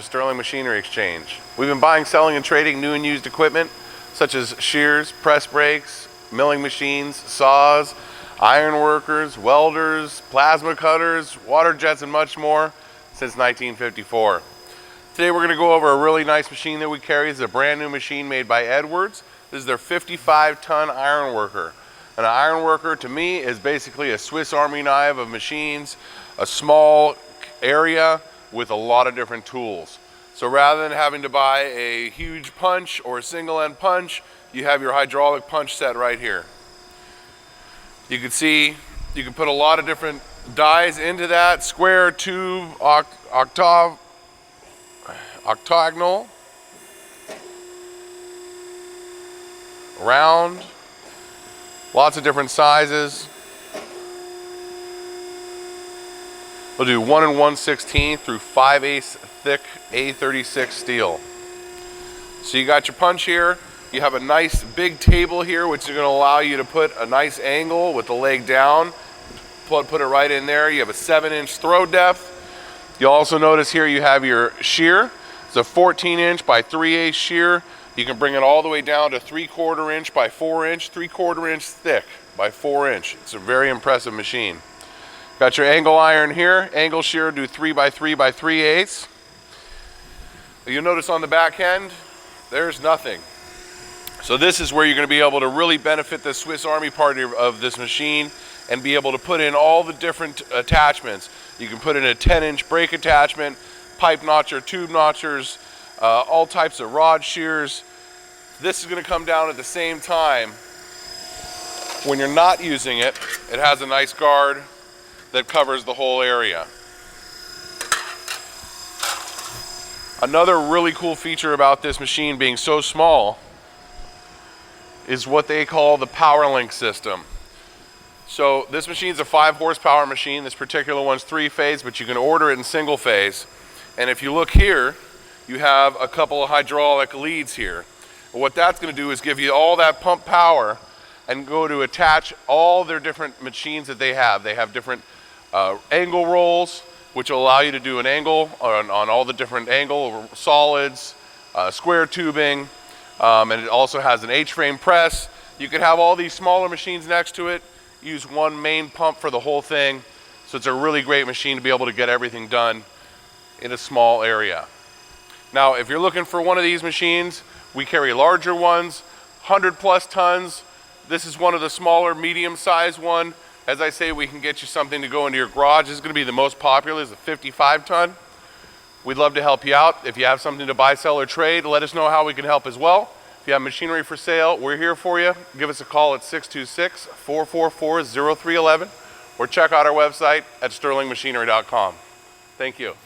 with Stirling Machinery Exchange. We've been buying, selling, and trading new and used equipment such as shears, press brakes, milling machines, saws, ironworkers, welders, plasma cutters, water jets, and much more since 1954. Today we're going to go over a really nice machine that we carry. It's a brand new machine made by Edwards. This is their 55-ton Ironworker. And an Ironworker to me is basically a Swiss Army knife of machines, a small area with a lot of different tools. So rather than having to buy a huge punch or a single end punch, you have your hydraulic punch set right here. You can see you can put a lot of different dies into that: square, tube, octagonal, round, lots of different sizes. We'll do 1 1/16 through 5/8 thick A36 steel. So you got your punch here. You have a nice big table here, which is going to allow you to put a nice angle with the leg down. Put it right in there. You have a 7-inch throw depth. You'll also notice here you have your shear. It's a 14-inch by 3/8 shear. You can bring it all the way down to 3/4 inch by 4 inch, 3/4 inch thick by 4 inch. It's a very impressive machine. Got your angle iron here. Angle shear, do 3 by 3 by 3/8. You'll notice on the back end, there's nothing. So this is where you're going to be able to really benefit the Swiss Army part of this machine and be able to put in all the different attachments. You can put in a 10-inch brake attachment, pipe notcher, tube notchers, all types of rod shears. This is going to come down at the same time. When you're not using it, it has a nice guard that covers the whole area. Another really cool feature about this machine being so small is what they call the Powerlink system. So this machine's a 5 horsepower machine. This particular one's 3-phase, but you can order it in single phase. And if you look here, you have a couple of hydraulic leads here. What that's going to do is give you all that pump power and go to attach all their different machines that they have. They have different angle rolls, which will allow you to do an angle on all the different angle solids, square tubing, and it also has an H-frame press. You could have all these smaller machines next to it, use one main pump for the whole thing. So it's a really great machine to be able to get everything done in a small area. Now, if you're looking for one of these machines, we carry larger ones, 100+ tons. This is one of the smaller, medium-sized one. As I say, we can get you something to go into your garage. This is going to be the most popular, is a 55-ton. We'd love to help you out. If you have something to buy, sell, or trade, let us know how we can help as well. If you have machinery for sale, we're here for you. Give us a call at 626-444-0311 or check out our website at stirlingmachinery.com. Thank you.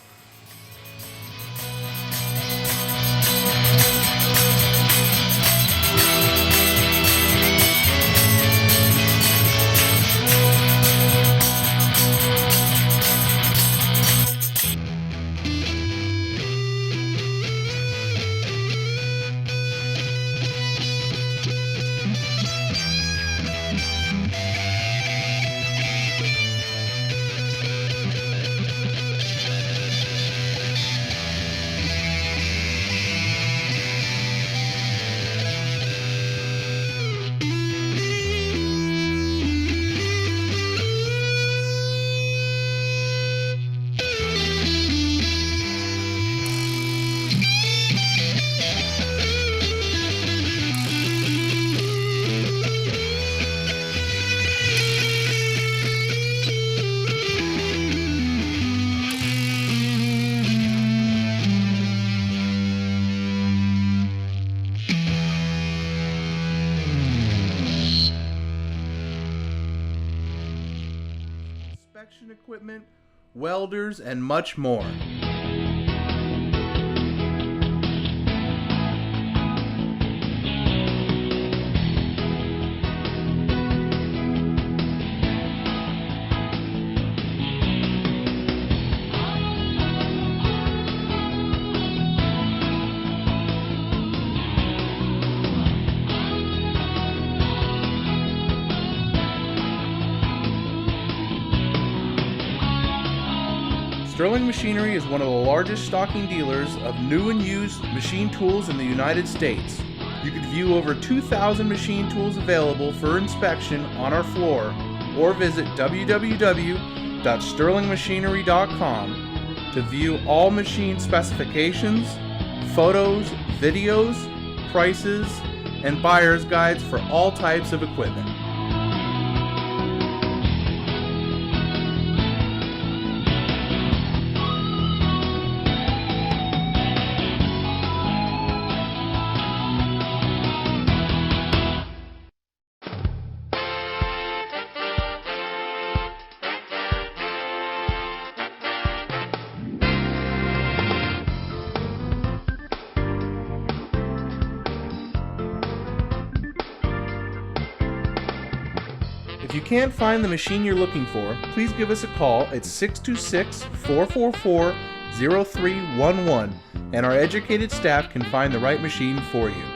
Equipment, welders, and much more. Stirling Machinery is one of the largest stocking dealers of new and used machine tools in the United States. You can view over 2,000 machine tools available for inspection on our floor or visit www.stirlingmachinery.com to view all machine specifications, photos, videos, prices, and buyer's guides for all types of equipment. If you can't find the machine you're looking for, please give us a call at 626-444-0311 and our educated staff can find the right machine for you.